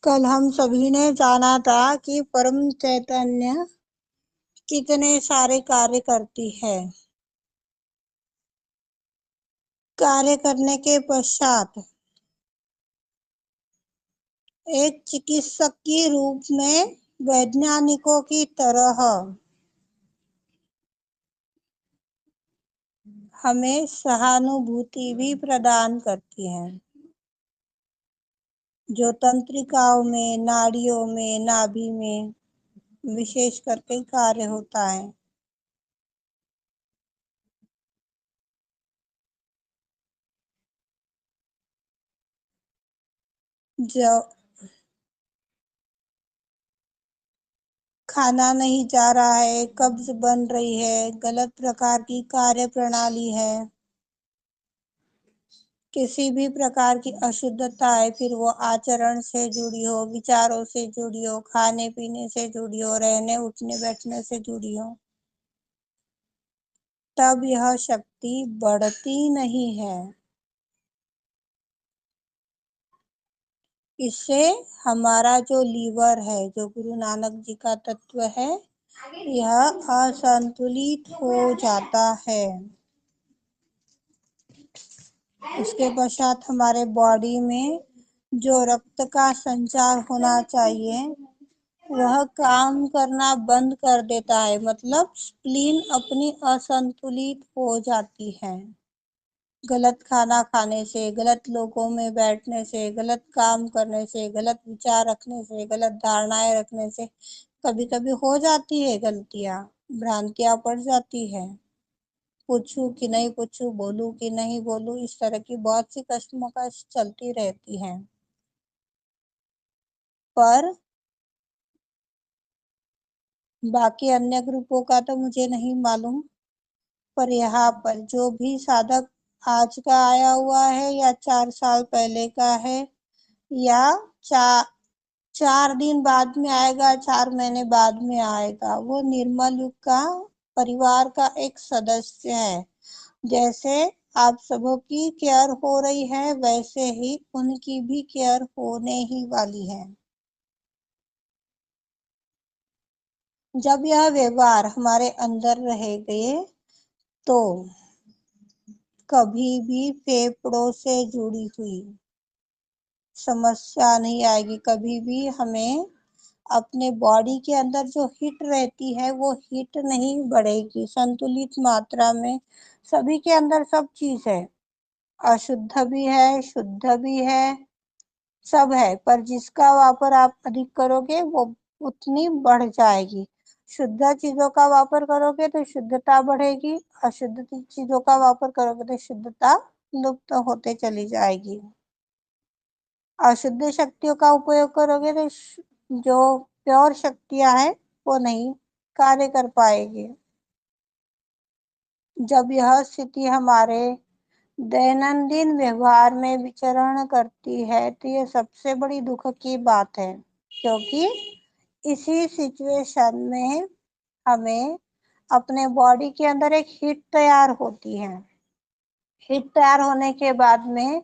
कल हम सभी ने जाना था कि परम चैतन्य कितने सारे कार्य करती है। कार्य करने के पश्चात एक चिकित्सक के रूप में वैज्ञानिकों की तरह हमें सहानुभूति भी प्रदान करती है। जो तंत्रिकाओं में, नाड़ियों में, नाभि में विशेष करके कार्य होता है। जो खाना नहीं जा रहा है, कब्ज बन रही है, गलत प्रकार की कार्य प्रणाली है, किसी भी प्रकार की अशुद्धता है, फिर वो आचरण से जुड़ी हो, विचारों से जुड़ी हो, खाने पीने से जुड़ी हो, रहने उठने बैठने से जुड़ी हो, तब यह शक्ति बढ़ती नहीं है। इससे हमारा जो लीवर है, जो गुरु नानक जी का तत्व है, यह असंतुलित हो जाता है। उसके पश्चात हमारे बॉडी में जो रक्त का संचार होना चाहिए वह काम करना बंद कर देता है, मतलब स्प्लीन अपनी असंतुलित हो जाती है। गलत खाना खाने से, गलत लोगों में बैठने से, गलत काम करने से, गलत विचार रखने से, गलत धारणाएं रखने से कभी कभी हो जाती है गलतियां, भ्रांतियां पड़ जाती है। पूछूं कि नहीं पूछूं, बोलूं कि नहीं बोलूं, इस तरह की बहुत सी कश्मकश चलती रहती है। पर बाकी अन्य ग्रुपों का तो मुझे नहीं मालूम, पर यहाँ पर जो भी साधक आज का आया हुआ है या 4 साल पहले का है या 4 दिन बाद में आएगा, 4 महीने बाद में आएगा, वो निर्मल युग का परिवार का एक सदस्य है। जैसे आप सबों की केयर हो रही है, वैसे ही उनकी भी केयर होने ही वाली है। जब यह व्यवहार हमारे अंदर रहेंगे तो कभी भी फेफड़ों से जुड़ी हुई समस्या नहीं आएगी। कभी भी हमें अपने बॉडी के अंदर जो हीट रहती है वो हीट नहीं बढ़ेगी। संतुलित मात्रा में सभी के अंदर सब चीज है, अशुद्ध भी है, शुद्ध भी है, सब है, पर जिसका वापर आप अधिक करोगे वो उतनी बढ़ जाएगी। शुद्ध चीजों का वापर करोगे तो शुद्धता बढ़ेगी, अशुद्ध चीजों का वापर करोगे तो शुद्धता लुप्त होते चली जाएगी। अशुद्ध शक्तियों का उपयोग करोगे तो जो प्योर शक्तियां हैं वो नहीं कार्य कर पाएगी। जब यह स्थिति हमारे दैनंदिन व्यवहार में विचरण करती है तो ये सबसे बड़ी दुख की बात है, क्योंकि इसी सिचुएशन में हमें अपने बॉडी के अंदर एक हीट तैयार होती है। हीट तैयार होने के बाद में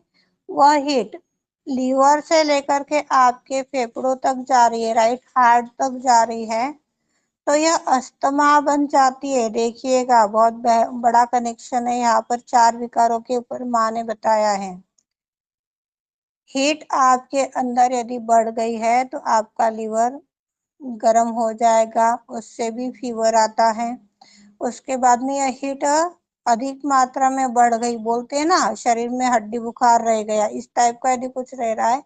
वह हीट लीवर से लेकर के आपके फेफड़ों तक जा रही है, राइट हार्ट तक जा रही है, तो यह अस्थमा बन जाती है। देखिएगा बहुत बड़ा कनेक्शन है यहाँ पर, 4 विकारों के ऊपर माँ ने बताया है। हीट आपके अंदर यदि बढ़ गई है तो आपका लीवर गर्म हो जाएगा, उससे भी फीवर आता है। उसके बाद में यह हीट अधिक मात्रा में बढ़ गई, बोलते हैं ना शरीर में हड्डी बुखार रह गया, इस टाइप का यदि कुछ रह रहा है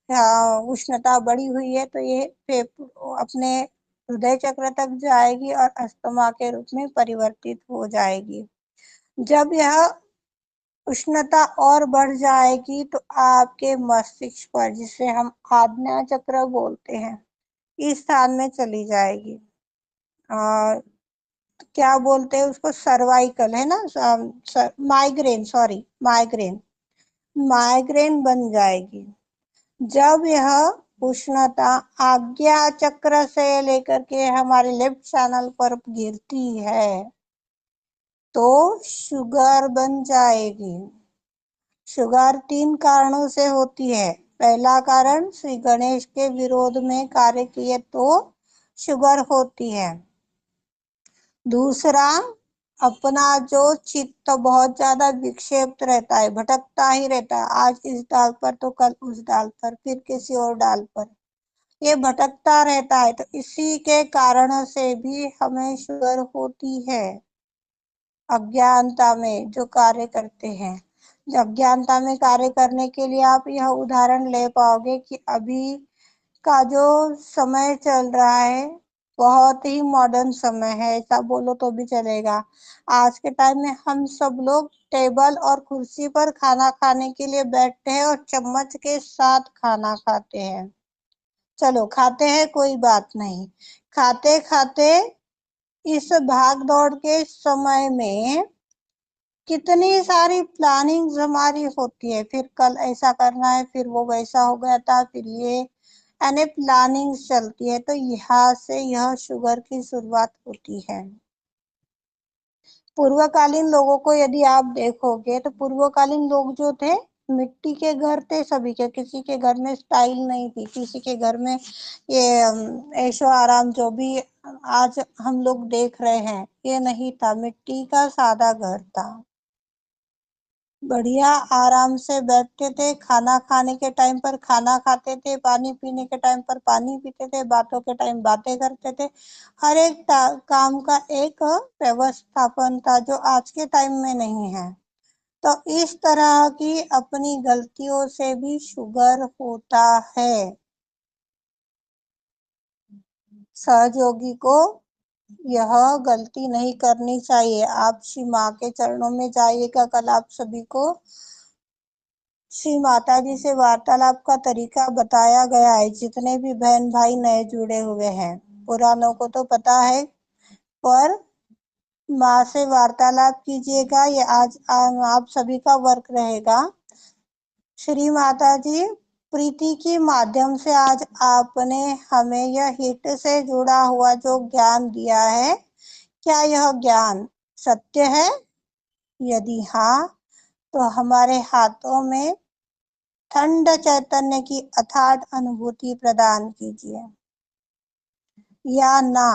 या उष्णता बढ़ी हुई है तो ये अपने हृदय चक्र तक जाएगी और अस्थमा के रूप में परिवर्तित हो जाएगी। जब यह उष्णता और बढ़ जाएगी तो आपके मस्तिष्क पर, जिसे हम आज्ञा चक्र बोलते हैं, इस स्थान में चली जाएगी। और क्या बोलते हैं उसको, सर्वाइकल है ना, माइग्रेन, सॉरी माइग्रेन, माइग्रेन बन जाएगी। जब यह उष्णता आज्ञा चक्र से लेकर के हमारे लेफ्ट चैनल पर गिरती है तो शुगर बन जाएगी। शुगर 3 कारणों से होती है। पहला कारण श्री गणेश के विरोध में कार्य किए तो शुगर होती है। दूसरा, अपना जो चित्त बहुत ज्यादा विक्षेपित रहता है, भटकता ही रहता है, आज इस डाल पर तो कल उस डाल पर, फिर किसी और डाल पर, ये भटकता रहता है, तो इसी के कारण से भी हमें शुगर होती है। अज्ञानता में जो कार्य करते हैं, जो अज्ञानता में कार्य करने के लिए आप यह उदाहरण ले पाओगे कि अभी का जो समय चल रहा है बहुत ही मॉडर्न समय है, ऐसा बोलो तो भी चलेगा। आज के टाइम में हम सब लोग टेबल और कुर्सी पर खाना खाने के लिए बैठते हैं और चम्मच के साथ खाना खाते हैं। चलो खाते हैं, कोई बात नहीं। खाते खाते इस भाग दौड़ के समय में कितनी सारी प्लानिंग्स हमारी होती है, फिर कल ऐसा करना है, फिर वो वैसा हो गया था, फिर ये यानी प्लानिंग्स चलती है, तो यहाँ से यह शुगर की शुरुआत होती है। पूर्वकालीन लोगों को यदि आप देखोगे तो पूर्वकालीन लोग जो थे, मिट्टी के घर थे सभी के, किसी के घर में स्टाइल नहीं थी, किसी के घर में ये ऐशो आराम जो भी आज हम लोग देख रहे हैं ये नहीं था। मिट्टी का सादा घर था, बढ़िया आराम से बैठते थे, खाना खाने के टाइम पर खाना खाते थे, पानी पीने के टाइम पर पानी पीते थे, बातों के टाइम बातें करते थे। हर एक काम का एक व्यवस्थापन था जो आज के टाइम में नहीं है। तो इस तरह की अपनी गलतियों से भी शुगर होता है। सहयोगी को यह गलती नहीं करनी चाहिए। आप श्री माँ के चरणों में जाइएगा, कल आप सभी को श्री माता जी से वार्तालाप का तरीका बताया गया है। जितने भी बहन भाई नए जुड़े हुए हैं, पुरानों को तो पता है, पर माँ से वार्तालाप कीजिएगा, ये आज आप सभी का वर्क रहेगा। श्री माता जी, प्रीति के माध्यम से आज आपने हमें यह हित से जुड़ा हुआ जो ज्ञान दिया है, क्या यह ज्ञान सत्य है? यदि हाँ, तो हमारे हाथों में ठंड चैतन्य की अथाट अनुभूति प्रदान कीजिए। या ना,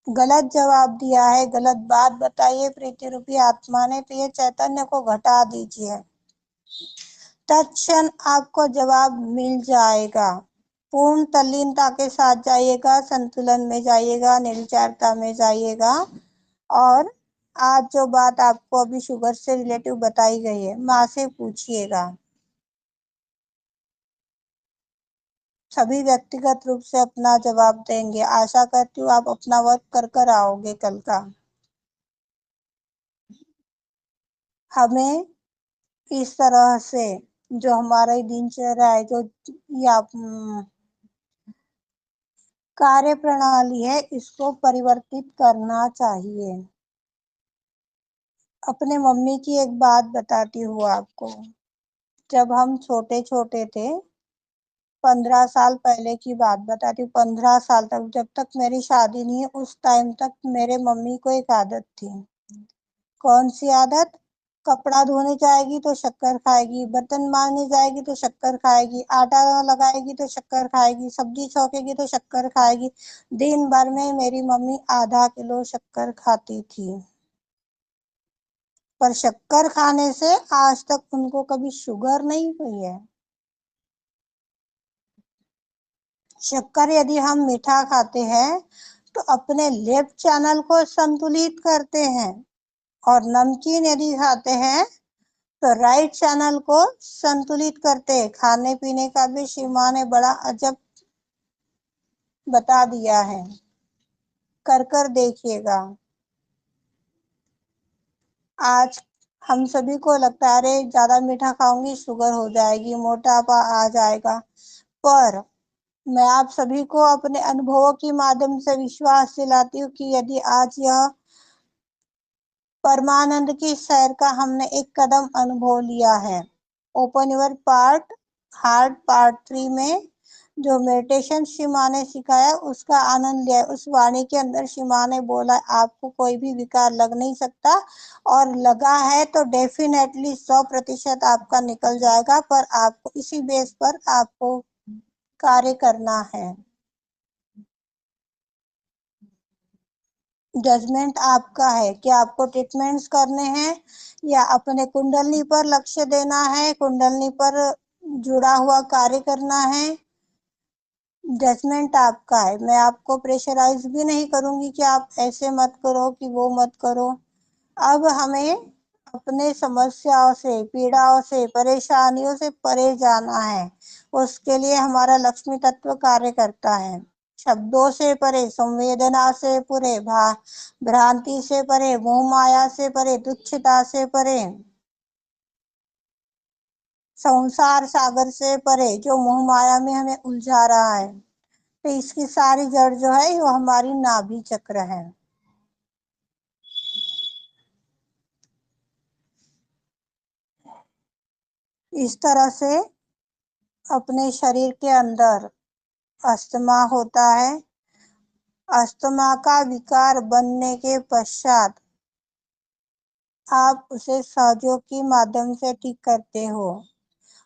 गलत जवाब दिया है, गलत बात बताइए प्रीति रूपी आत्मा ने, तो ये चैतन्य को घटा दीजिए। तत्क्षण आपको जवाब मिल जाएगा। पूर्ण तल्लीनता के साथ जाइएगा, संतुलन में जाइएगा, निर्विचारता में जाइएगा। और आज जो बात आपको अभी शुगर से रिलेटिव बताई गई है, माँ से पूछिएगा। सभी व्यक्तिगत रूप से अपना जवाब देंगे। आशा करती हूँ आप अपना वर्क कर कर आओगे कल का। हमें इस तरह से जो हमारा दिनचर्या है, जो या कार्य प्रणाली है, इसको परिवर्तित करना चाहिए। अपने मम्मी की एक बात बताती हूँ आपको। जब हम छोटे छोटे थे, 15 साल पहले की बात बताती हूँ, 15 साल तक, जब तक मेरी शादी नहीं है उस टाइम तक मेरे मम्मी को एक आदत थी। कौन सी आदत? कपड़ा धोने जाएगी तो शक्कर खाएगी, बर्तन मांजने जाएगी तो शक्कर खाएगी, आटा लगाएगी तो शक्कर खाएगी, सब्जी छौंकेगी तो शक्कर खाएगी। दिन भर में मेरी मम्मी आधा किलो शक्कर खाती थी, पर शक्कर खाने से आज तक उनको कभी शुगर नहीं हुई है। शक्कर यदि हम मीठा खाते हैं तो अपने लेफ्ट चैनल को संतुलित करते हैं, और नमकीन यदि खाते हैं तो राइट चैनल को संतुलित करते हैं। खाने पीने का भी श्री माँ ने बड़ा अजब बता दिया है, कर कर देखिएगा। आज हम सभी को लगता है अरे ज्यादा मीठा खाऊंगी शुगर हो जाएगी, मोटापा आ जाएगा, पर मैं आप सभी को अपने अनुभवों के माध्यम से विश्वास दिलाती हूँ कि यदि आज यह परमानंद की सैर का हमने एक कदम अनुभव लिया है, open your part heart part 3 में जो मेडिटेशन श्री माँ ने सिखाया उसका आनंद लिया। उस वाणी के अंदर श्री माँ ने बोला आपको कोई भी विकार लग नहीं सकता, और लगा है तो डेफिनेटली 100% आपका निकल जाएगा, पर आपको इसी बेस पर आपको कार्य करना है। जजमेंट आपका है कि आपको ट्रीटमेंट्स करने हैं या अपने कुंडलनी पर लक्ष्य देना है, कुंडलनी पर जुड़ा हुआ कार्य करना है। जजमेंट आपका है। मैं आपको प्रेशराइज भी नहीं करूंगी कि आप ऐसे मत करो कि वो मत करो। अब हमें अपने समस्याओं से, पीड़ाओं से, परेशानियों से परे जाना है। उसके लिए हमारा लक्ष्मी तत्व कार्य करता है। शब्दों से परे, संवेदना से परे, भ्रांति से परे, मोह माया से परे, तुच्छता से परे, संसार सागर से परे जो मोह माया में हमें उलझा रहा है। तो इसकी सारी जड़ जो है वो हमारी नाभि चक्र है। इस तरह से अपने शरीर के अंदर अस्थमा होता है। अस्थमा का विकार बनने के पश्चात आप उसे सहयोग के माध्यम से ठीक करते हो।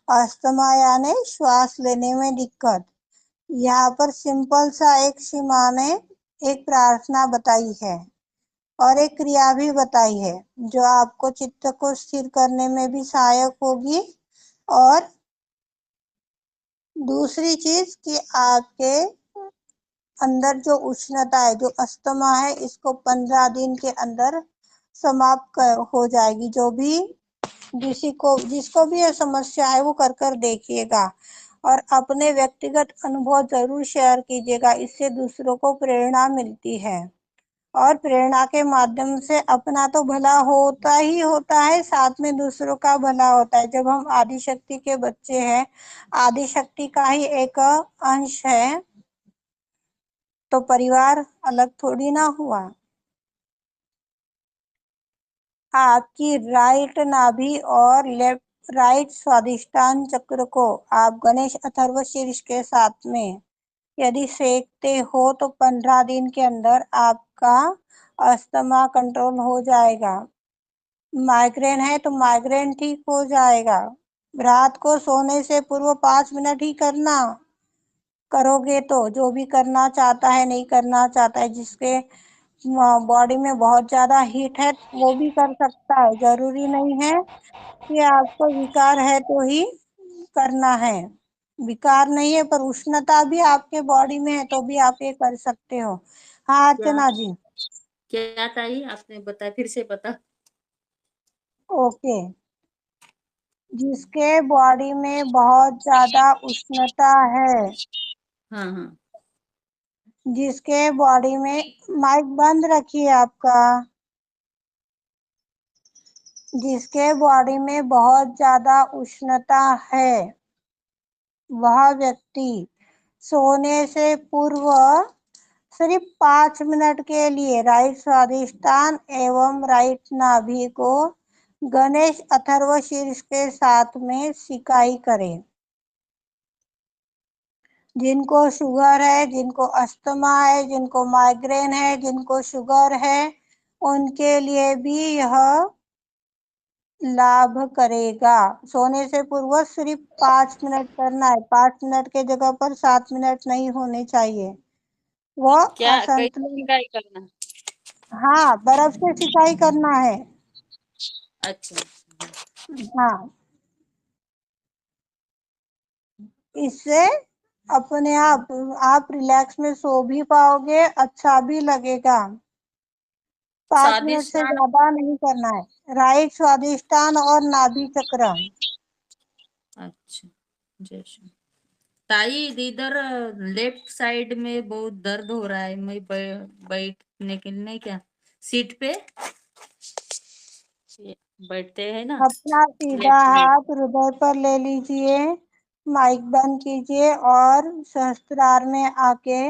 अस्थमा यानी श्वास लेने में दिक्कत। यहाँ पर सिंपल सा एक श्री माँ ने एक प्रार्थना बताई है और एक क्रिया भी बताई है जो आपको चित्त को स्थिर करने में भी सहायक होगी। और दूसरी चीज कि आपके अंदर जो उष्णता है, जो अस्थमा है, इसको 15 दिन के अंदर समाप्त हो जाएगी। जो भी जिसको भी ये समस्या है वो कर कर देखिएगा और अपने व्यक्तिगत अनुभव जरूर शेयर कीजिएगा। इससे दूसरों को प्रेरणा मिलती है और प्रेरणा के माध्यम से अपना तो भला होता ही होता है, साथ में दूसरों का भला होता है। जब हम आदि शक्ति के बच्चे हैं, आदि शक्ति का ही एक अंश है, तो परिवार अलग थोड़ी ना हुआ। आपकी राइट नाभि और लेफ्ट राइट स्वादिष्टान चक्र को आप गणेश अथर्व शीर्ष के साथ में यदि सेकते हो तो 15 दिन के अंदर आपका अस्थमा कंट्रोल हो जाएगा। माइग्रेन है तो माइग्रेन ठीक हो जाएगा। रात को सोने से पूर्व 5 मिनट ही करना, करोगे तो जो भी करना चाहता है, नहीं करना चाहता है, जिसके बॉडी में बहुत ज्यादा हीट है वो भी कर सकता है। जरूरी नहीं है कि आपको विकार है तो ही करना है। विकार नहीं है पर उष्णता भी आपके बॉडी में है तो भी आप ये कर सकते हो। हाँ क्या अर्चना जी। क्या ताई आपने बताया, फिर से बता। ओके। जिसके बॉडी में बहुत ज्यादा उष्णता है, हाँ हाँ। जिसके बॉडी में, माइक बंद रखिए आपका, जिसके बॉडी में बहुत ज्यादा उष्णता है वह व्यक्ति सोने से पूर्व सिर्फ 5 मिनट के लिए राइट स्वादिष्टान एवं राइट नाभि को गणेश अथर्व शीर्ष के साथ में सिकाई करें। जिनको शुगर है, जिनको अस्थमा है, जिनको माइग्रेन है, जिनको शुगर है, उनके लिए भी यह लाभ करेगा। सोने से पूर्व सिर्फ 5 मिनट करना है। 5 मिनट के जगह पर 7 मिनट नहीं होने चाहिए। वो क्या कैसे असंतुलन। सिकाई करना? हाँ, बर्फ से सिकाई करना है। अच्छा। हाँ, इससे अपने आप रिलैक्स में सो भी पाओगे, अच्छा भी लगेगा। 5 मिनट से स्वादिष्टान। ज्यादा नहीं करना है। राइट स्वादिष्टान और नाभि चक्र। अच्छा। जैसे ताई इधर लेफ्ट साइड में बहुत दर्द हो रहा है, मैं बैठने के लिए नहीं, क्या सीट पे बैठते हैं ना, अपना सीधा लेफ्ट में। हाथ हृदय पर ले लीजिए, माइक बंद कीजिए और सहस्त्रार में आके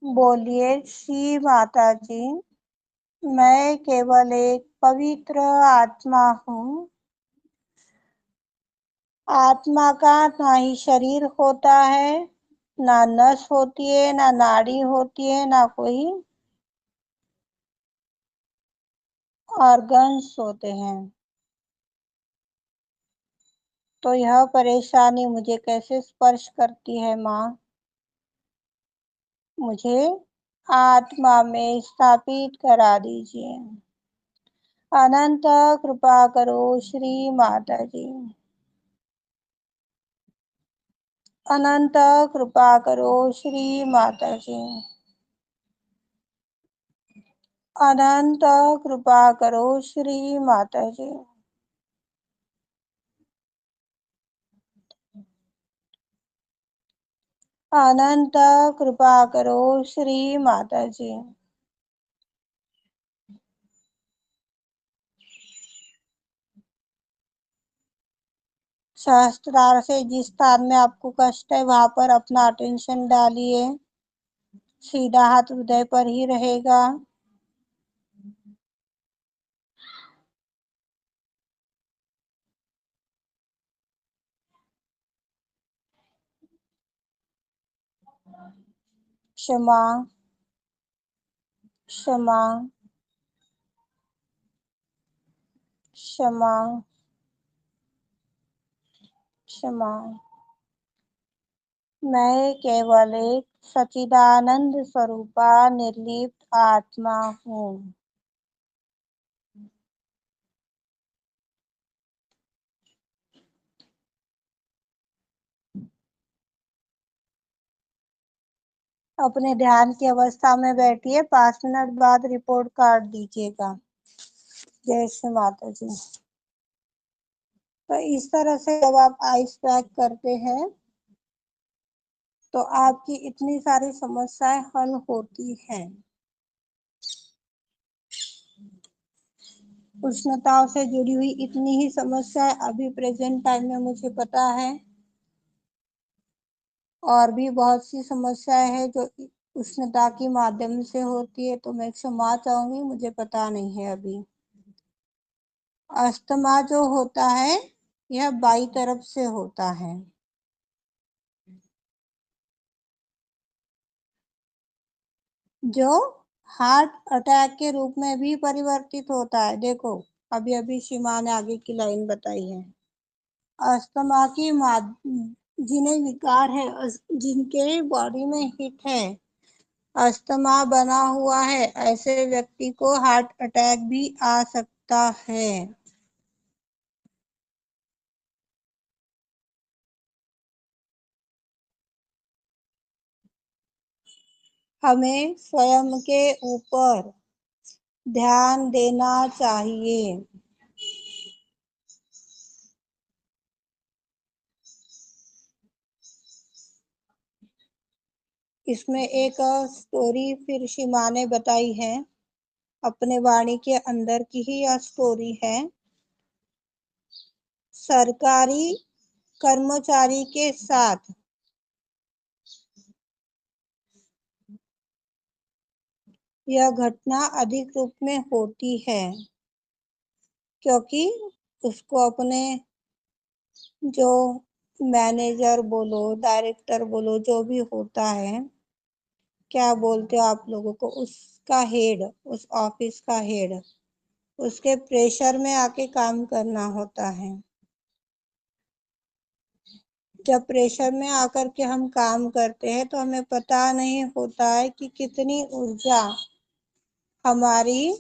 बोलिए, श्री माता जी, मैं केवल एक पवित्र आत्मा हूँ। आत्मा का ना ही शरीर होता है ना नस होती है, ना नाड़ी होती है, ना कोई ऑर्गन्स होते हैं। तो यह परेशानी मुझे कैसे स्पर्श करती है माँ? मुझे आत्मा में स्थापित करा दीजिए। अनंत कृपा करो श्री माता जी। अनंत कृपा करो श्री माता जी। अनंत कृपा करो श्री माता जी। अनंत कृपा करो श्री माता जी। सहस्त्रार से जिस स्थान में आपको कष्ट है वहां पर अपना अटेंशन डालिए। सीधा हाथ हृदय पर ही रहेगा। क्षमा, क्षमा, क्षमा, क्षमा। मैं केवल एक सच्चिदानंद स्वरूपा निर्लिप्त आत्मा हूँ। अपने ध्यान की अवस्था में बैठिए, 5 मिनट बाद रिपोर्ट काट दीजिएगा। जय श्री माता जी। तो इस तरह से जब आप आइस पैक करते हैं तो आपकी इतनी सारी समस्याएं हल होती हैं। उष्णताओं से जुड़ी हुई इतनी ही समस्याएं अभी प्रेजेंट टाइम में मुझे पता है, और भी बहुत सी समस्याएं हैं जो उष्णता के माध्यम से होती है, तो मैं क्षमा चाहूंगी, मुझे पता नहीं है अभी। अस्थमा जो होता है यह बाई तरफ से होता है, जो हार्ट अटैक के रूप में भी परिवर्तित होता है। देखो, अभी अभी सीमा ने आगे की लाइन बताई है। अस्थमा की जिन्हें विकार है, जिनके बॉडी में हिट है, अस्थमा बना हुआ है, ऐसे व्यक्ति को हार्ट अटैक भी आ सकता है। हमें स्वयं के ऊपर ध्यान देना चाहिए। इसमें एक स्टोरी फिर सीमा ने बताई है, अपने वाणी के अंदर की ही यह स्टोरी है। सरकारी कर्मचारी के साथ यह घटना अधिक रूप में होती है, क्योंकि उसको अपने जो मैनेजर बोलो, डायरेक्टर बोलो, जो भी होता है, क्या बोलते हो आप लोगों को, उसका हेड, उस ऑफिस का हेड, उसके प्रेशर में आके काम करना होता है। जब प्रेशर में आकर के हम काम करते हैं तो हमें पता नहीं होता है कि हमारी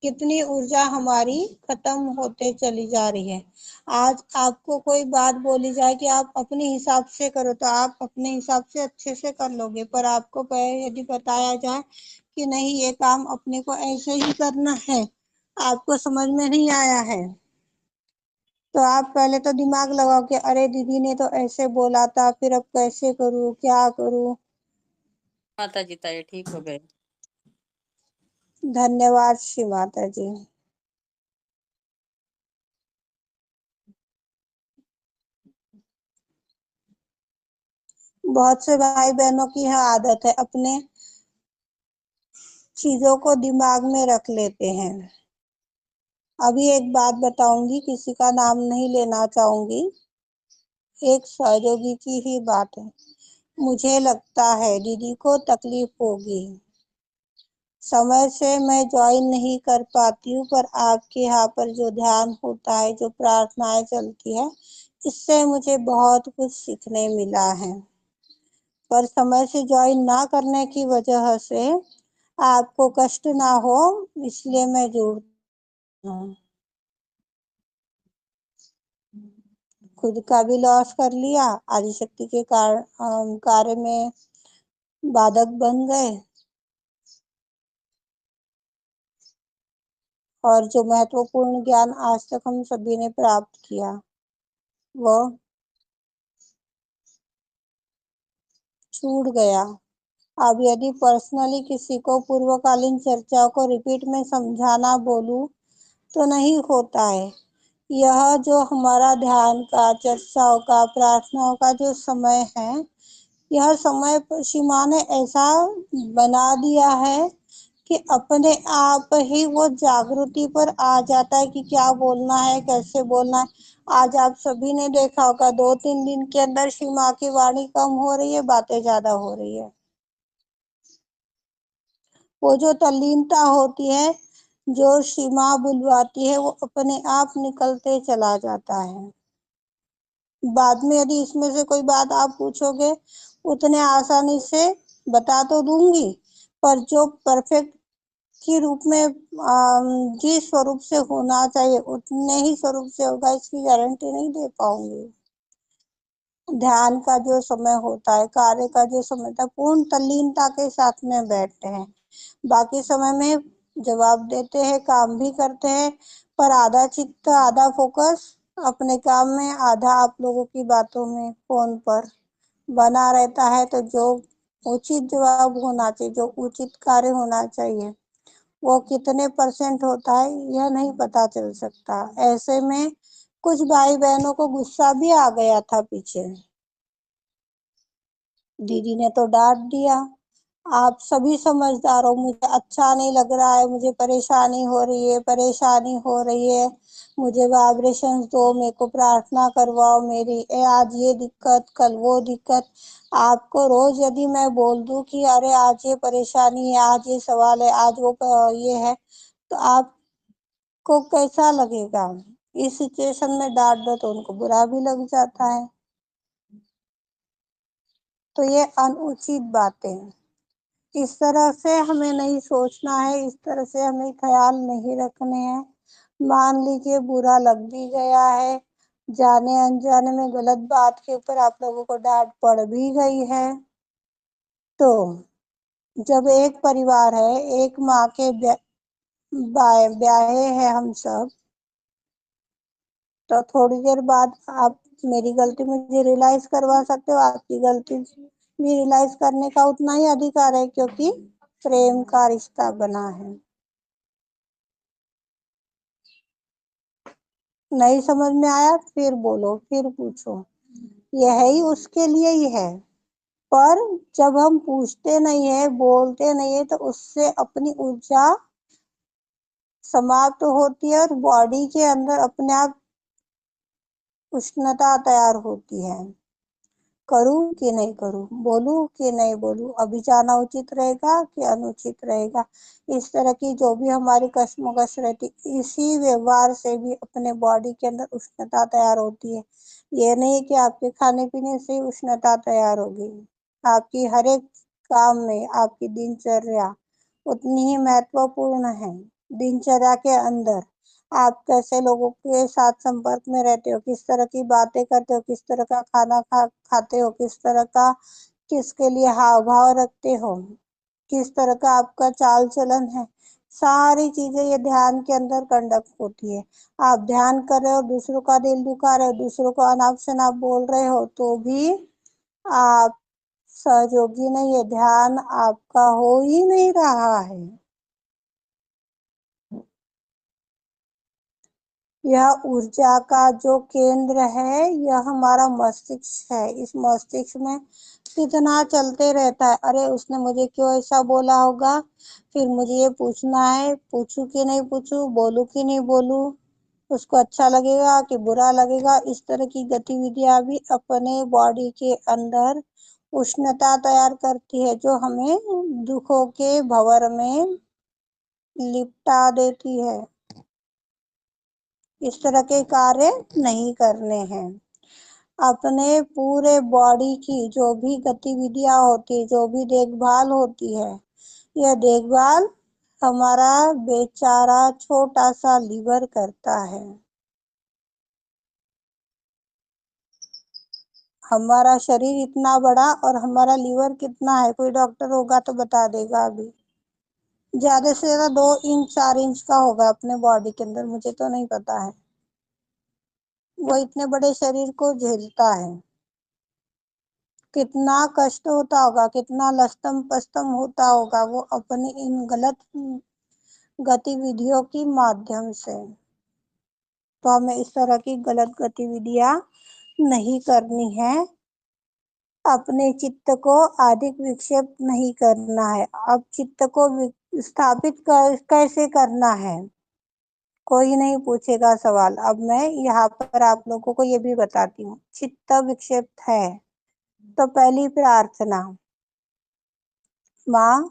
कितनी ऊर्जा हमारी खत्म होते चली जा रही है। आज आपको कोई बात बोली जाए कि आप अपने हिसाब से करो, तो आप अपने हिसाब से अच्छे से कर लोगे, पर आपको यदि बताया जाए कि नहीं, ये काम अपने को ऐसे ही करना है, आपको समझ में नहीं आया है, तो आप पहले तो दिमाग लगाओ कि अरे दीदी ने तो ऐसे बोला था, फिर अब कैसे करूँ, क्या करूँ। माता जी ताई ठीक हो गए। धन्यवाद श्री माता जी। बहुत से भाई बहनों की यह आदत है, अपने चीजों को दिमाग में रख लेते हैं। अभी एक बात बताऊंगी, किसी का नाम नहीं लेना चाहूंगी, एक सहयोगी की ही बात है। मुझे लगता है दीदी को तकलीफ होगी, समय से मैं ज्वाइन नहीं कर पाती हूँ, पर आपके यहाँ पर जो ध्यान होता है, जो प्रार्थनाएं चलती है, इससे मुझे बहुत कुछ सीखने मिला है। पर समय से ज्वाइन ना करने की वजह से आपको कष्ट ना हो, इसलिए मैं जुड़ हूँ। खुद का भी लॉस कर लिया, आदिशक्ति के कार्य में बाधक बन गए, और जो महत्वपूर्ण ज्ञान आज तक हम सभी ने प्राप्त किया, वो छूट गया। अब यदि पर्सनली किसी को पूर्वकालीन चर्चाओं को रिपीट में समझाना बोलूं तो नहीं होता है। यह जो हमारा ध्यान का, चर्चाओं का, प्रार्थनाओं का जो समय है, यह समय सीमा ने ऐसा बना दिया है कि अपने आप ही वो जागृति पर आ जाता है कि क्या बोलना है, कैसे बोलना है। आज आप सभी ने देखा होगा, 2-3 दिन के अंदर सीमा की वाणी कम हो रही है, बातें ज्यादा हो रही है। वो जो तल्लीनता होती है, जो सीमा बुलवाती है, वो अपने आप निकलते चला जाता है। बाद में यदि इसमें से कोई बात आप पूछोगे, उतने आसानी से बता तो दूंगी, पर जो परफेक्ट के रूप में जिस स्वरूप से होना चाहिए उतने ही स्वरूप से होगा, इसकी गारंटी नहीं दे पाऊंगी। ध्यान का जो समय होता है, कार्य का जो समय होता है, पूर्ण तल्लीनता के साथ में बैठते हैं। बाकी समय में जवाब देते हैं, काम भी करते हैं, पर आधा चित्त, आधा फोकस अपने काम में, आधा आप लोगों की बातों में, फोन पर बना रहता है। तो जो उचित जवाब होना चाहिए, जो उचित कार्य होना चाहिए, वो कितने परसेंट होता है यह नहीं पता चल सकता। ऐसे में कुछ भाई बहनों को गुस्सा भी आ गया था पीछे, दीदी ने तो डांट दिया। आप सभी समझदार हो, मुझे अच्छा नहीं लग रहा है, मुझे परेशानी हो रही है, परेशानी हो रही है, मुझे वाइब्रेशन दो, मेरे को प्रार्थना करवाओ, मेरी आज ये दिक्कत, कल वो दिक्कत। आपको रोज यदि मैं बोल दूं कि अरे आज ये परेशानी है, आज ये सवाल है, आज वो ये है, तो आपको कैसा लगेगा? इस सिचुएशन में डांट दो तो उनको बुरा भी लग जाता है। तो ये अनुचित बातें हैं। इस तरह से हमें नहीं सोचना है, इस तरह से हमें ख्याल नहीं रखने हैं। मान लीजिए बुरा लग भी गया है, जाने अनजाने में गलत बात के ऊपर आप लोगों को डांट पड़ भी गई है, तो जब एक परिवार है, एक माँ के ब्याहे हैं हम सब, तो थोड़ी देर बाद आप मेरी गलती मुझे रियलाइज करवा सकते हो, आपकी गलती भी रियलाइज करने का उतना ही अधिकार है, क्योंकि प्रेम का रिश्ता बना है। नहीं समझ में आया फिर बोलो, फिर पूछो, यह ही उसके लिए ही है। पर जब हम पूछते नहीं है, बोलते नहीं है, तो उससे अपनी ऊर्जा समाप्त होती है, और बॉडी के अंदर अपने आप उष्णता तैयार होती है। करूं कि नहीं करूं, बोलूं कि नहीं बोलूं, अभी जाना उचित रहेगा कि अनुचित रहेगा, इस तरह की जो भी हमारी कश्मकश रहती, इसी व्यवहार से भी अपने बॉडी के अंदर उष्णता तैयार होती है। ये नहीं कि आपके खाने पीने से उष्णता तैयार होगी, आपकी हर एक काम में आपकी दिनचर्या उतनी ही महत्वपूर्ण है। दिनचर्या के अंदर आप कैसे लोगों के साथ संपर्क में रहते हो, किस तरह की बातें करते हो, किस तरह का खाना खाते हो, किस तरह का, किसके लिए हाव भाव रखते हो, किस तरह का आपका चाल चलन है, सारी चीजें ये ध्यान के अंदर कंडक्ट होती है। आप ध्यान कर रहे हो, दूसरों का दिल दुखा रहे हो, दूसरों को अनाप शनाप बोल रहे हो, तो भी आप सहयोगी नहीं है, ध्यान आपका हो ही नहीं रहा है। यह ऊर्जा का जो केंद्र है, यह हमारा मस्तिष्क है। इस मस्तिष्क में कितना चलते रहता है, अरे उसने मुझे क्यों ऐसा बोला होगा, फिर मुझे ये पूछना है, पूछूं कि नहीं पूछूं, बोलूं कि नहीं बोलूं, उसको अच्छा लगेगा कि बुरा लगेगा। इस तरह की गतिविधियां भी अपने बॉडी के अंदर उष्णता तैयार करती है, जो हमें दुखों के भंवर में लिपटा देती है। इस तरह के कार्य नहीं करने हैं। अपने पूरे बॉडी की जो भी गतिविधियां होती है, जो भी देखभाल होती है, यह देखभाल हमारा बेचारा छोटा सा लीवर करता है। हमारा शरीर इतना बड़ा और हमारा लीवर कितना है, कोई डॉक्टर होगा तो बता देगा। अभी ज्यादा से ज्यादा 2 इंच 4 इंच का होगा अपने बॉडी के अंदर, मुझे तो नहीं पता है। वो इतने बड़े शरीर को झेलता है। कितना कष्ट होता होगा, कितना लस्तम पस्तम होता होगा वो अपनी इन गलत गतिविधियों की माध्यम से। तो हमें इस तरह की गलत गतिविधियां नहीं करनी है। अपने चित्त को अधिक विक्षेप नहीं करना है। अब चित्त को स्थापित कैसे करना है, कोई नहीं पूछेगा सवाल। अब मैं यहाँ पर आप लोगों को ये भी बताती हूँ। चित्त विक्षेप है तो पहली प्रार्थना, माँ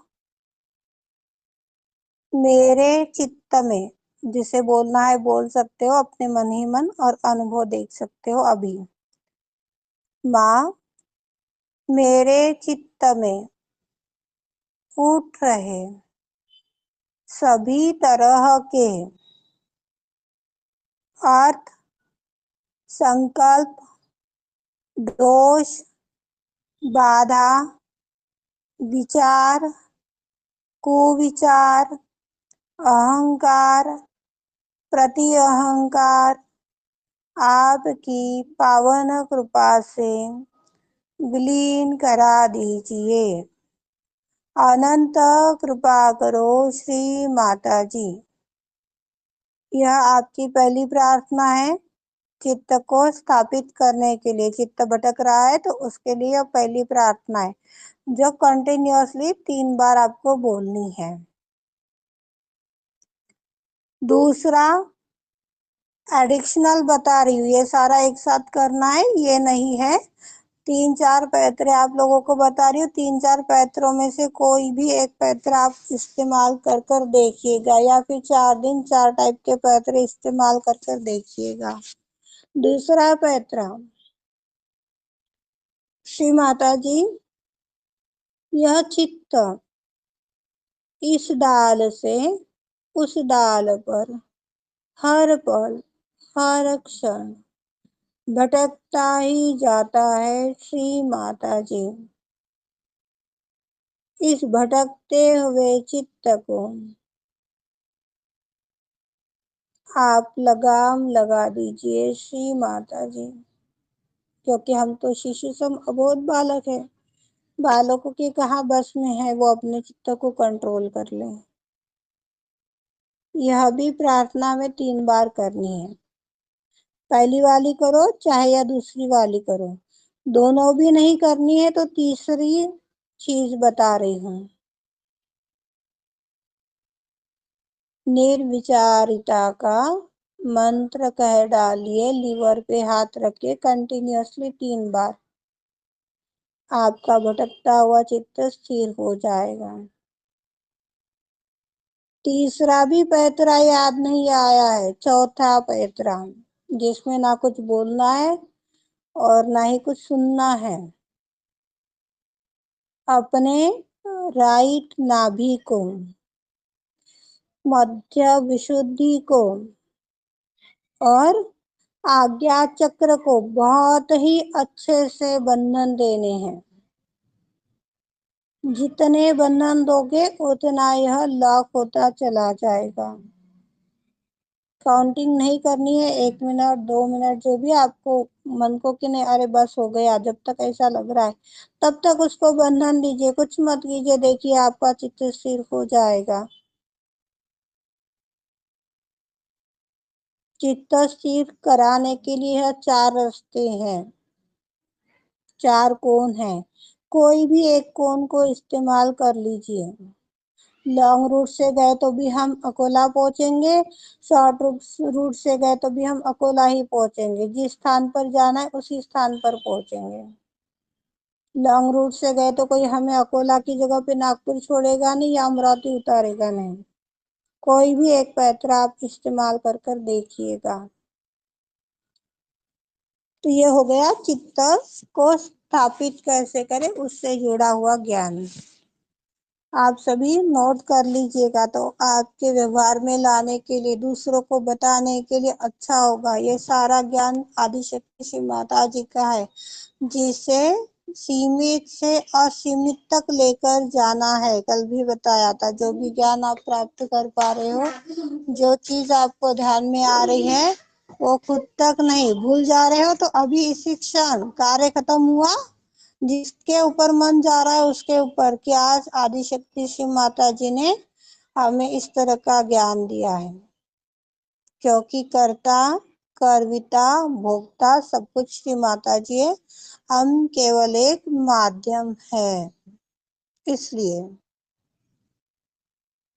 मेरे चित्त में, जिसे बोलना है बोल सकते हो अपने मन ही मन, और अनुभव देख सकते हो अभी। माँ मेरे चित्त में उठ रहे सभी तरह के अर्थ, संकल्प, दोष, बाधा, विचार, कुविचार, अहंकार, प्रति अहंकार आपकी पावन कृपा से विलीन करा दीजिए। अनंत कृपा करो श्री माता जी। यह आपकी पहली प्रार्थना है चित्त को स्थापित करने के लिए। चित्त भटक रहा है तो उसके लिए पहली प्रार्थना है, जो कंटिन्यूअसली 3 बार आपको बोलनी है। दूसरा एडिशनल बता रही हूँ, ये सारा एक साथ करना है, ये नहीं है। 3-4 पैतरे आप लोगों को बता रही हूँ। 3-4 पैतरों में से कोई भी एक पैतरा आप इस्तेमाल कर कर देखिएगा, या फिर 4 दिन 4 टाइप के पैतरे इस्तेमाल कर कर देखिएगा। दूसरा पैतरा, श्री माता जी यह चित्त इस डाल से उस डाल पर हर पल हर क्षण भटकता ही जाता है श्री माता जी। इस भटकते हुए चित्त को आप लगाम लगा दीजिए श्री माता जी, क्योंकि हम तो शिशु सम अबोध बालक है। बालकों के कहाँ बस में है वो अपने चित्त को कंट्रोल कर ले। यह भी प्रार्थना में 3 बार करनी है। पहली वाली करो चाहे या दूसरी वाली करो, दोनों भी नहीं करनी है तो तीसरी चीज बता रही हूँ। निर्विचारिता का मंत्र कह डालिए, लीवर पे हाथ रखिए कंटिन्यूअसली 3 बार। आपका भटकता हुआ चित्त स्थिर हो जाएगा। तीसरा भी पैतरा याद नहीं आया है, चौथा पैतरा, जिसमें ना कुछ बोलना है और ना ही कुछ सुनना है। अपने राइट नाभि को, मध्य विशुद्धि को और आज्ञा चक्र को बहुत ही अच्छे से बंधन देने हैं। जितने बंधन दोगे उतना यह लॉक होता चला जाएगा। काउंटिंग नहीं करनी है, 1 मिनट 2 मिनट जो भी आपको मन को कि नहीं अरे बस हो गया, जब तक ऐसा लग रहा है तब तक उसको बंधन दीजिए, कुछ मत कीजिए। देखिए आपका चित्त स्थिर हो जाएगा। चित्त स्थिर कराने के लिए 4 रास्ते हैं, 4 कोण हैं। कोई भी एक कोण को इस्तेमाल कर लीजिए। लॉन्ग रूट से गए तो भी हम अकोला पहुंचेंगे, शॉर्ट रूट से गए तो भी हम अकोला ही पहुंचेंगे। जिस स्थान पर जाना है उसी स्थान पर पहुंचेंगे। लॉन्ग रूट से गए तो कोई हमें अकोला की जगह पे नागपुर छोड़ेगा नहीं या अमरावती उतारेगा नहीं। कोई भी एक पैतरा आप इस्तेमाल कर कर देखिएगा। तो ये हो गया चित्त को स्थापित कैसे करें उससे जुड़ा हुआ ज्ञान। आप सभी नोट कर लीजिएगा तो आपके व्यवहार में लाने के लिए, दूसरों को बताने के लिए अच्छा होगा। ये सारा ज्ञान आदिशक्ति श्री माता जी का है, जिसे सीमित से असीमित तक लेकर जाना है। कल भी बताया था, जो भी ज्ञान आप प्राप्त कर पा रहे हो, जो चीज आपको ध्यान में आ रही है, वो खुद तक नहीं भूल जा रहे हो तो अभी इसी क्षण कार्य खत्म हुआ, जिसके ऊपर मन जा रहा है उसके ऊपर, कि आज आदिशक्ति श्री माता जी ने हमें इस तरह का ज्ञान दिया है। क्योंकि कर्ता, कर्विता, भोक्ता सब कुछ श्री माता जी है, हम केवल एक माध्यम है। इसलिए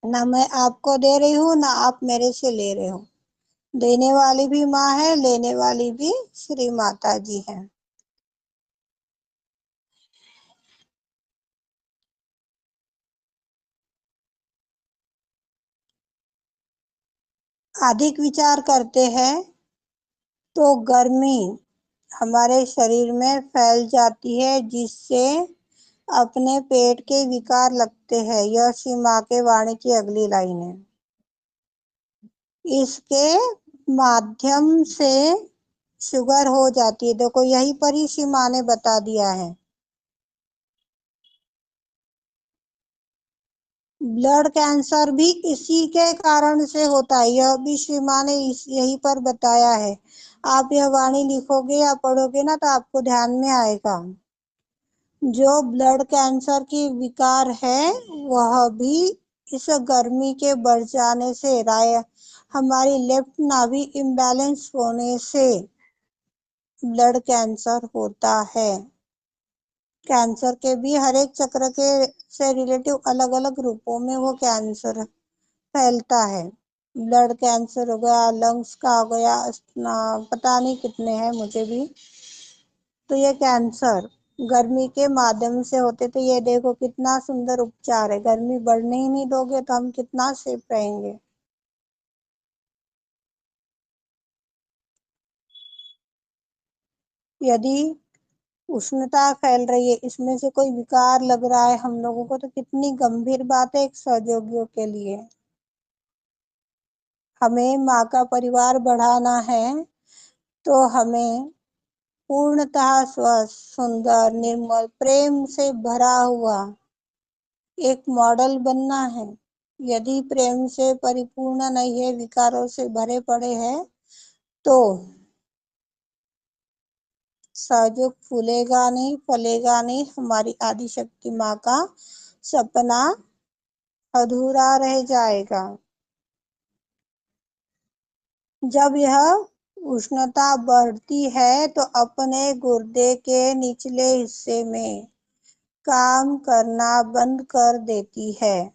ना मैं आपको दे रही हूँ ना आप मेरे से ले रहे हो। देने वाली भी माँ है, लेने वाली भी श्री माता जी है। अधिक विचार करते हैं तो गर्मी हमारे शरीर में फैल जाती है, जिससे अपने पेट के विकार लगते हैं। यह श्री माँ के वाणी की अगली लाइन है। इसके माध्यम से शुगर हो जाती है। देखो यही पर ही श्री माँ ने बता दिया है। ब्लड कैंसर भी इसी के कारण से होता है, यह भी श्री माँ ने यही पर बताया है। आप यह वाणी लिखोगे या पढ़ोगे ना तो आपको ध्यान में आएगा। जो ब्लड कैंसर की विकार है वह भी इस गर्मी के बढ़ जाने से, हमारी लेफ्ट नाभि इम्बैलेंस होने से ब्लड कैंसर होता है। कैंसर के भी हर एक चक्र के से रिलेटिव अलग अलग रूपों में वो कैंसर फैलता है। ब्लड कैंसर हो गया, लंग्स का हो गया, पता नहीं कितने हैं मुझे भी। तो ये कैंसर गर्मी के माध्यम से होते। तो ये देखो कितना सुंदर उपचार है। गर्मी बढ़ने ही नहीं दोगे तो हम कितना सेफ रहेंगे। यदि उष्णता फैल रही है, इसमें से कोई विकार लग रहा है हम लोगों को, तो कितनी गंभीर बात है एक सहयोगियों के लिए। हमें माँ का परिवार बढ़ाना है तो हमें पूर्णतः स्वस्थ, सुंदर, निर्मल, प्रेम से भरा हुआ एक मॉडल बनना है। यदि प्रेम से परिपूर्ण नहीं है, विकारों से भरे पड़े हैं, तो सहयोग फूलेगा नहीं, फलेगा नहीं। हमारी आदिशक्ति माँ का सपना अधूरा रह जाएगा। जब यह उष्णता बढ़ती है तो अपने गुर्दे के निचले हिस्से में काम करना बंद कर देती है।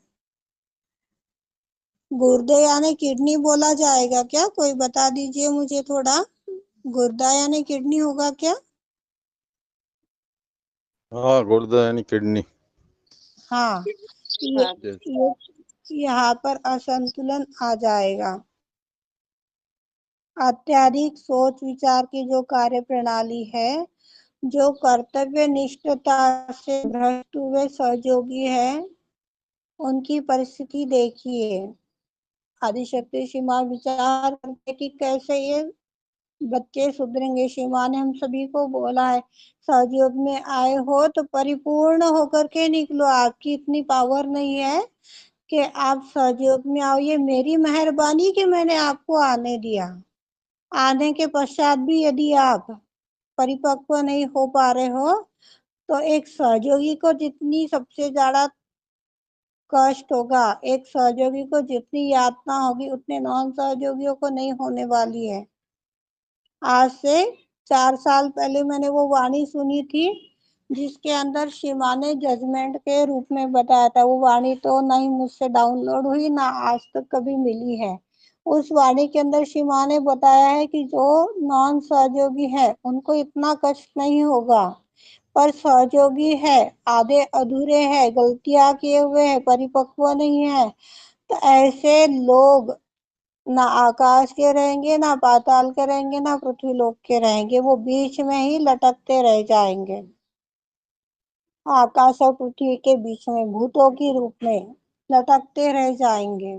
गुर्दे यानी किडनी बोला जाएगा क्या? कोई बता दीजिए मुझे थोड़ा। गुर्दा यानी किडनी होगा क्या? हाँ, गुर्दा यानी किडनी। हाँ, ये यहाँ पर असंतुलन आ जाएगा। अत्यधिक सोच विचार की जो कार्य प्रणाली है, जो कर्तव्य निष्ठता से भ्रष्ट हुए सहयोगी है, उनकी परिस्थिति देखिए। आदिशक्ति श्री माँ विचार करते कि कैसे ये बच्चे सुधरेंगे। श्री माँ ने हम सभी को बोला है, सहयोग में आए हो तो परिपूर्ण होकर के निकलो। आपकी इतनी पावर नहीं है कि आप सहयोग में आओ। ये मेरी मेहरबानी कि मैंने आपको आने दिया। आने के पश्चात भी यदि आप परिपक्व नहीं हो पा रहे हो, तो एक सहयोगी को जितनी सबसे ज्यादा कष्ट होगा, एक सहयोगी को जितनी यातना होगी, उतने नॉन सहयोगियों को नहीं होने वाली है। आज से 4 साल पहले मैंने वो वाणी सुनी थी, जिसके अंदर शिवा ने जजमेंट के रूप में बताया था। वो वाणी तो नहीं मुझसे डाउनलोड हुई, ना आज तक कभी मिली है। उस वाणी के अंदर शिवा ने बताया है कि जो नॉन सहयोगी है उनको इतना कष्ट नहीं होगा, पर सहयोगी है, आधे अधूरे हैं, गलतियां किए हुए हैं, परिपक्व नहीं है, तो ऐसे लोग ना आकाश के रहेंगे, ना पाताल के रहेंगे, ना पृथ्वी लोक के रहेंगे। वो बीच में ही लटकते रह जाएंगे, आकाश और पृथ्वी के बीच में भूतों के रूप में लटकते रह जाएंगे।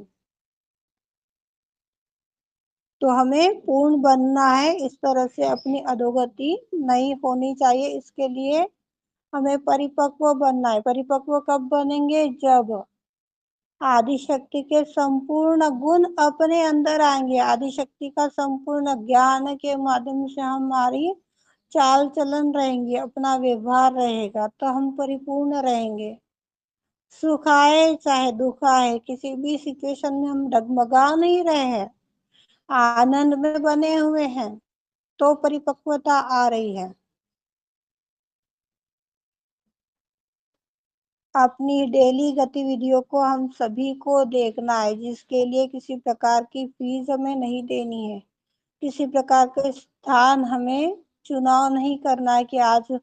तो हमें पूर्ण बनना है, इस तरह से अपनी अधोगति नहीं होनी चाहिए। इसके लिए हमें परिपक्व बनना है। परिपक्व कब बनेंगे? जब आदि शक्ति के संपूर्ण गुण अपने अंदर आएंगे, आदि शक्ति का संपूर्ण ज्ञान के माध्यम से हमारी चाल चलन रहेंगी, अपना व्यवहार रहेगा, तो हम परिपूर्ण रहेंगे। सुख आए चाहे दुख आए, किसी भी सिचुएशन में हम डगमगा नहीं रहे हैं, आनंद में बने हुए हैं, तो परिपक्वता आ रही है। अपनी डेली गतिविधियों को हम सभी को देखना है, जिसके लिए किसी प्रकार की फीस हमें नहीं देनी है, किसी प्रकार के स्थान हमें चुनाव नहीं करना है कि आज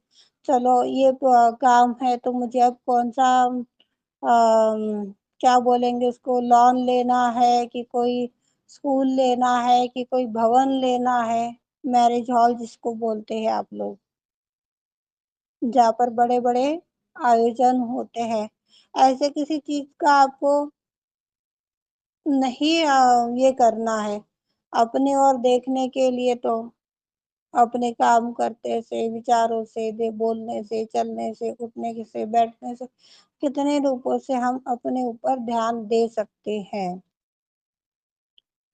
चलो ये काम है तो मुझे अब कौन सा क्या बोलेंगे उसको, लॉन लेना है कि कोई स्कूल लेना है कि कोई भवन लेना है, मैरिज हॉल जिसको बोलते हैं आप लोग, जहाँ पर बड़े बड़े आयोजन होते हैं। ऐसे किसी चीज का आपको नहीं ये करना है। अपने और देखने के लिए तो अपने काम करते से, विचारों से, दे बोलने से, चलने से, उठने से, बैठने से, कितने रूपों से हम अपने ऊपर ध्यान दे सकते हैं।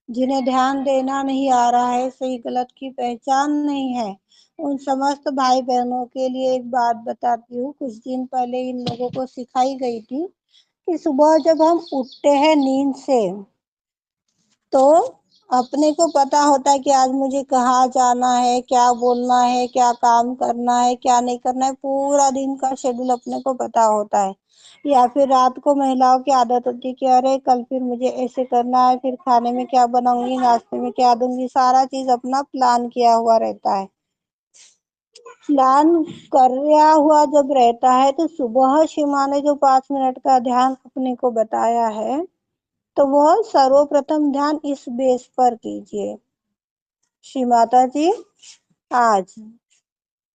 जिन्हें ध्यान देना नहीं आ रहा है, सही गलत की पहचान नहीं है, उन समस्त भाई बहनों के लिए एक बात बताती हूँ। कुछ दिन पहले इन लोगों को सिखाई गई थी कि सुबह जब हम उठते हैं नींद से, तो अपने को पता होता है कि आज मुझे कहाँ जाना है, क्या बोलना है, क्या काम करना है, क्या नहीं करना है, पूरा दिन का शेड्यूल अपने को पता होता है। या फिर रात को महिलाओं की आदत होती है कि अरे कल फिर मुझे ऐसे करना है, फिर खाने में क्या बनाऊंगी, नाश्ते में क्या दूंगी, सारा चीज अपना प्लान किया हुआ रहता है। प्लान किया हुआ जब रहता है, तो सुबह शिमा ने जो 5 मिनट का ध्यान अपने को बताया है, तो वह सर्वप्रथम ध्यान इस बेस पर कीजिए। श्री माता जी, आज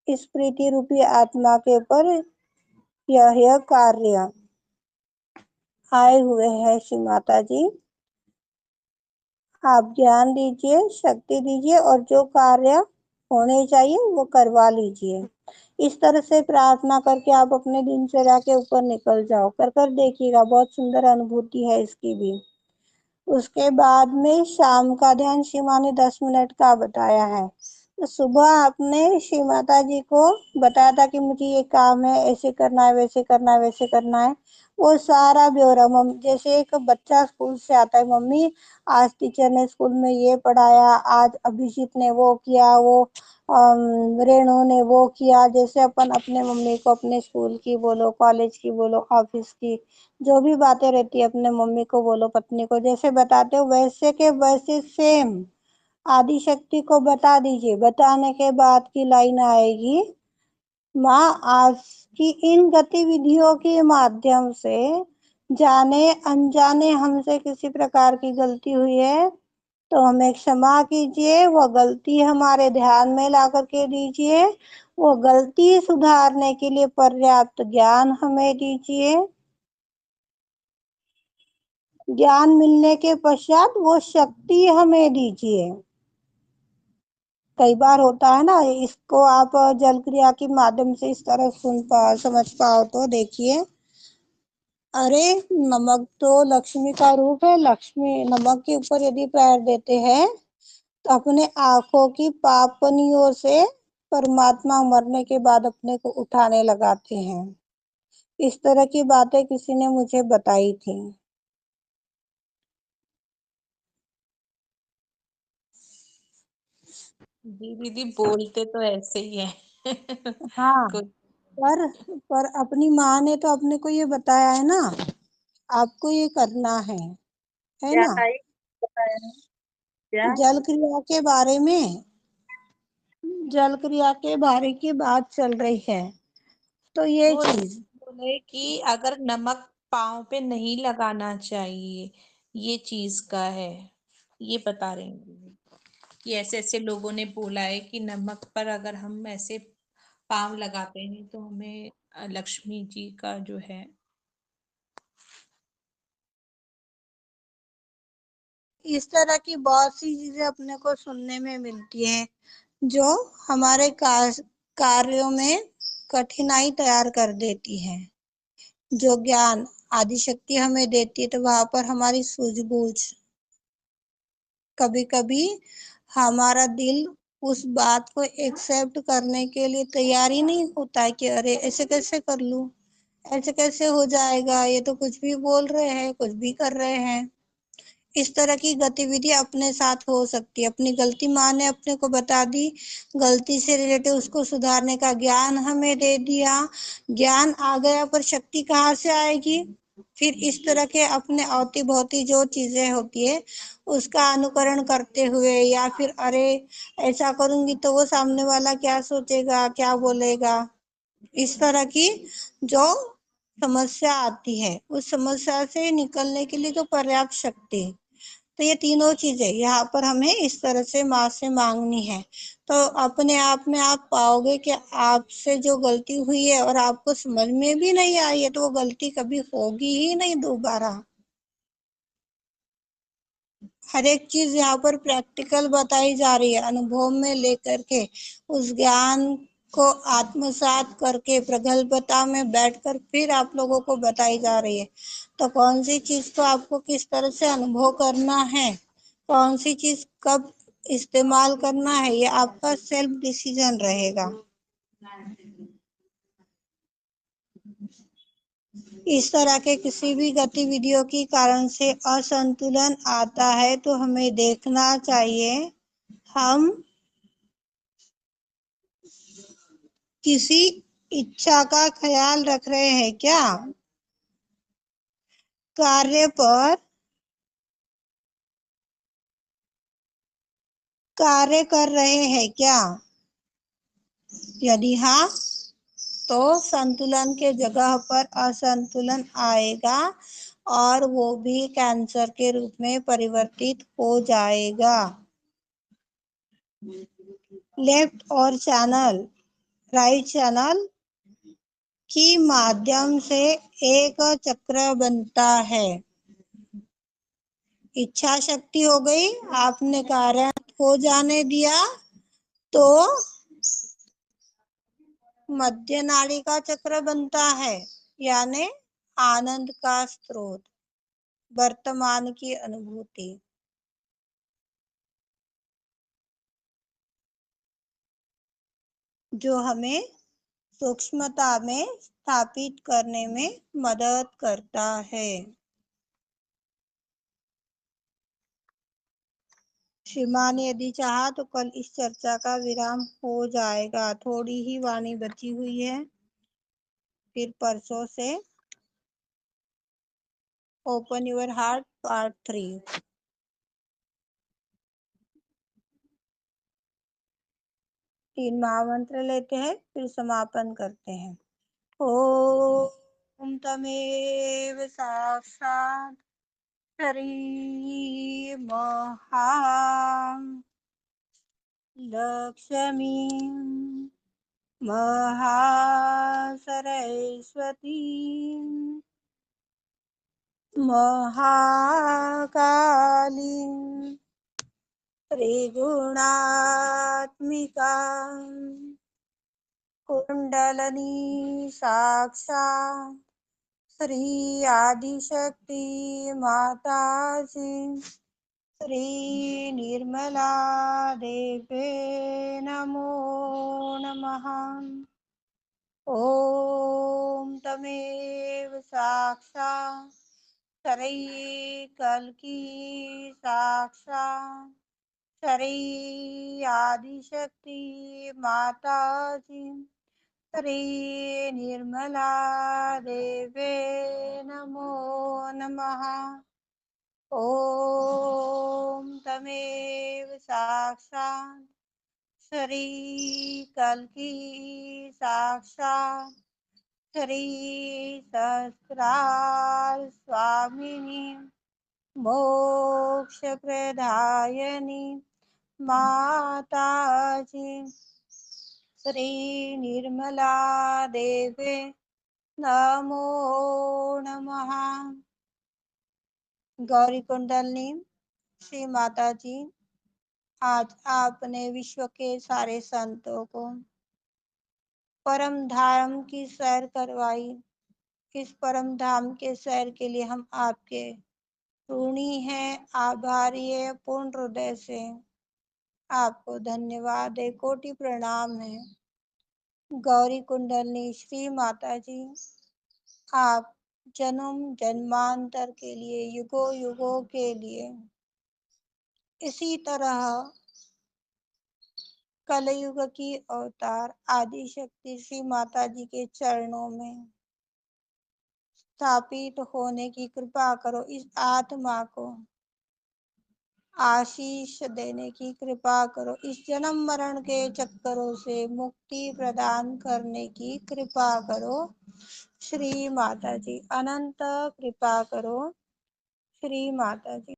इस प्रीति रूपी आत्मा के ऊपर यह कार्य आए हुए हैं। श्री माता जी, आप ज्ञान दीजिए, शक्ति दीजिए, और जो कार्य होने चाहिए वो करवा लीजिए। इस तरह से प्रार्थना करके आप अपने दिनचर्या के ऊपर निकल जाओ। कर कर देखिएगा, बहुत सुंदर अनुभूति है इसकी भी। उसके बाद में शाम का ध्यान श्री माँ ने 10 मिनट का बताया है। तो सुबह आपने श्री माता जी को बताया था कि मुझे ये काम है, ऐसे करना है, वैसे करना है, वैसे करना है। वो सारा ब्यौरा जैसे एक बच्चा स्कूल से आता है, मम्मी आज टीचर ने स्कूल में ये पढ़ाया, आज अभिजीत ने वो किया, वो रेणु ने वो किया। जैसे अपन अपने मम्मी को अपने स्कूल की बोलो, कॉलेज की बोलो, ऑफिस की जो भी बातें रहती है अपने मम्मी को बोलो, पत्नी को जैसे बताते हो, वैसे के वैसे सेम आदि शक्ति को बता दीजिए। बताने के बाद की लाइन आएगी, माँ आज की इन गतिविधियों के माध्यम से जाने अनजाने हमसे किसी प्रकार की गलती हुई है तो हमें क्षमा कीजिए, वो गलती हमारे ध्यान में ला करके दीजिए, वो गलती सुधारने के लिए पर्याप्त ज्ञान हमें दीजिए। ज्ञान मिलने के पश्चात वो शक्ति हमें दीजिए। कई बार होता है ना, इसको आप जल क्रिया के माध्यम से इस तरह समझ पाओ तो देखिए, अरे नमक तो लक्ष्मी का रूप है, लक्ष्मी नमक के ऊपर यदि पैर देते हैं तो अपने आंखों की पापनियों से परमात्मा मरने के बाद अपने को उठाने लगाते हैं। इस तरह की बातें किसी ने मुझे बताई थी। जी दीदी, बोलते तो ऐसे ही है हाँ, कुछ पर पर अपनी माँ ने तो अपने को ये बताया है ना, आपको ये करना है क्या ना। ताई बताया है? क्या? जल क्रिया के बारे में, जल क्रिया के बारे की बात चल रही है, तो ये वो चीज। बोले कि अगर नमक पाँव पे नहीं लगाना चाहिए, ये चीज का है, ये बता रहे हैं कि ऐसे ऐसे लोगों ने बोला है कि नमक पर अगर हम ऐसे पाँव लगाते हैं तो हमें लक्ष्मी जी का जो है। इस तरह की बहुत सी चीजें अपने को सुनने में मिलती हैं जो हमारे कार्यों में कठिनाई तैयार कर देती है। जो ज्ञान आदि शक्ति हमें देती है, तो वहां पर हमारी सूझबूझ, कभी कभी हमारा दिल उस बात को एक्सेप्ट करने के लिए तैयार ही नहीं होता है कि अरे ऐसे कैसे कर लूं, ऐसे कैसे हो जाएगा, ये तो कुछ भी बोल रहे हैं, कुछ भी कर रहे हैं। इस तरह की गतिविधि अपने साथ हो सकती है। अपनी गलती माँ ने अपने को बता दी, गलती से रिलेटेड उसको सुधारने का ज्ञान हमें दे दिया, ज्ञान आ गया, पर शक्ति कहाँ से आएगी। फिर इस तरह के अपने औती भौती जो चीजें होती है उसका अनुकरण करते हुए, या फिर अरे ऐसा करूंगी तो वो सामने वाला क्या सोचेगा, क्या बोलेगा, इस तरह की जो समस्या आती है, उस समस्या से निकलने के लिए जो पर्याप्त शक्ति, तो ये तीनों चीजें यहाँ पर हमें इस तरह से माँ से मांगनी है। तो अपने आप में आप पाओगे कि आपसे जो गलती हुई है और आपको समझ में भी नहीं आई है, तो वो गलती कभी होगी ही नहीं दोबारा। हर एक चीज यहाँ पर प्रैक्टिकल बताई जा रही है, अनुभव में लेकर के, उस ज्ञान को आत्मसात करके प्रगल्भता में बैठकर फिर आप लोगों को बताई जा रही है। तो कौन सी चीज को आपको किस तरह से अनुभव करना है, कौन सी चीज कब इस्तेमाल करना है, ये आपका सेल्फ डिसीजन रहेगा। इस तरह के किसी भी गतिविधियों के कारण से असंतुलन आता है तो हमें देखना चाहिए हम किसी इच्छा का ख्याल रख रहे हैं क्या, कार्य पर कार्य कर रहे हैं क्या। यदि हाँ, तो संतुलन के जगह पर असंतुलन आएगा और वो भी कैंसर के रूप में परिवर्तित हो जाएगा। लेफ्ट और चैनल, राइट चैनल की माध्यम से एक चक्र बनता है। इच्छा शक्ति हो गई, आपने कार्य हो जाने दिया, तो मध्य नाड़ी का चक्र बनता है, यानी आनंद का स्रोत, वर्तमान की अनुभूति, जो हमें सूक्ष्मता में स्थापित करने में मदद करता है। श्रीमान यदि चाहा तो कल इस चर्चा का विराम हो जाएगा, थोड़ी ही वाणी बची हुई है, फिर परसों से ओपन योर हार्ट पार्ट 3। तीन महामंत्र लेते हैं, फिर समापन करते हैं। ओम तमेव साक्षात् श्री महा लक्ष्मी महासरस्वती महाकाली त्रिगुणात्मिका कुंडलनी साक्षात् श्री आदिशक्ति माता जी श्री निर्मला देवे नमो नमः। ओम तमेव साक्षात् शरै कल्की साक्षात् शरै आदिशक्ति माता जी श्री निर्मला देवे नमो नमः। ओम तमेव साक्षात् श्री कल्की साक्षात् श्री सहस्रार स्वामिनी मोक्ष प्रदायिनी माताजी श्री निर्मला देवे नमो नमः। गौरी कुंडलनी श्री माता जी, आज आपने विश्व के सारे संतों को परम धाम की सैर करवाई। इस परम धाम के सैर के लिए हम आपके ऋणी हैं, आभारी है। पूर्ण हृदय से आपको धन्यवाद है, कोटि प्रणाम है। गौरी कुंडलनी श्री माता जी, आप जन्म जन्मांतर के लिए, युगों युगों के लिए इसी तरह कलयुग की अवतार आदि शक्ति श्री माता जी के चरणों में स्थापित होने की कृपा करो। इस आत्मा को आशीष देने की कृपा करो। इस जन्म मरण के चक्करों से मुक्ति प्रदान करने की कृपा करो। श्री माता जी, अनंत कृपा करो। श्री माता जी।